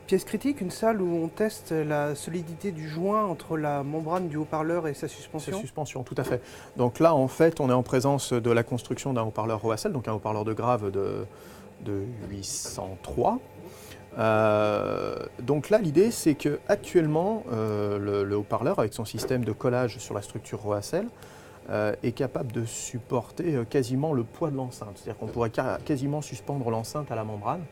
Pièce critique, une salle où on teste la solidité du joint entre la membrane du haut-parleur et sa C'est suspension. suspension, tout à fait. Donc là, en fait, on est en présence de la construction d'un haut-parleur Roacel, donc un haut-parleur de grave de 803. Donc là, l'idée, c'est que actuellement, le haut-parleur, avec son système de collage sur la structure Roacel, est capable de supporter quasiment le poids de l'enceinte. C'est-à-dire qu'on pourrait quasiment suspendre l'enceinte à la membrane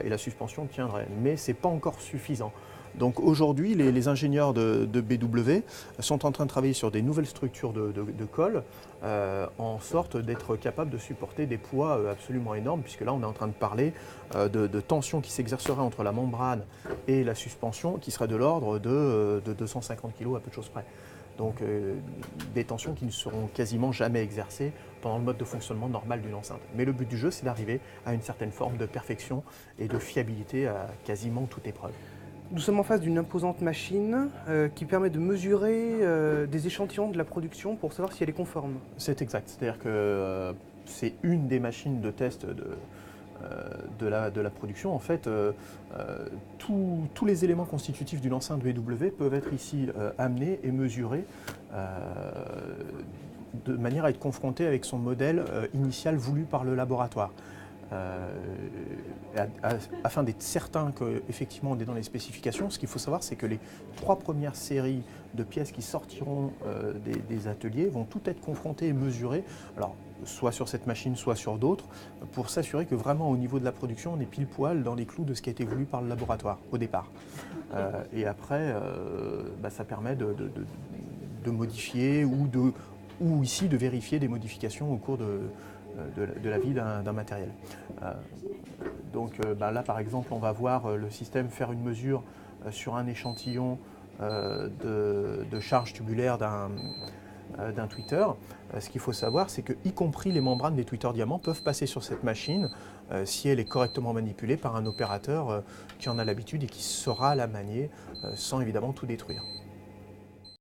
et la suspension tiendrait. Mais ce n'est pas encore suffisant. Donc aujourd'hui, les ingénieurs de BW sont en train de travailler sur des nouvelles structures de colle en sorte d'être capables de supporter des poids absolument énormes, puisque là on est en train de parler de tension qui s'exercerait entre la membrane et la suspension qui serait de l'ordre de 250 kg à peu de choses près. Donc des tensions qui ne seront quasiment jamais exercées pendant le mode de fonctionnement normal d'une enceinte. Mais le but du jeu, c'est d'arriver à une certaine forme de perfection et de fiabilité à quasiment toute épreuve. Nous sommes en face d'une imposante machine qui permet de mesurer des échantillons de la production pour savoir si elle est conforme. C'est exact, c'est-à-dire que c'est une des machines de test de la production. En fait, tous les éléments constitutifs d'une enceinte BW peuvent être ici amenés et mesurés de manière à être confrontés avec son modèle initial voulu par le laboratoire. Afin d'être certain qu'effectivement on est dans les spécifications, ce qu'il faut savoir, c'est que les 3 premières séries de pièces qui sortiront des ateliers vont toutes être confrontées et mesurées, alors, soit sur cette machine, soit sur d'autres, pour s'assurer que vraiment au niveau de la production, on est pile poil dans les clous de ce qui a été voulu par le laboratoire au départ. Et après, ça permet de modifier ou ici de vérifier des modifications au cours de la vie d'un matériel. Donc là par exemple on va voir le système faire une mesure sur un échantillon de charge tubulaire d'un tweeter. Ce qu'il faut savoir, c'est que y compris les membranes des tweeters diamants peuvent passer sur cette machine si elle est correctement manipulée par un opérateur qui en a l'habitude et qui saura la manier sans évidemment tout détruire.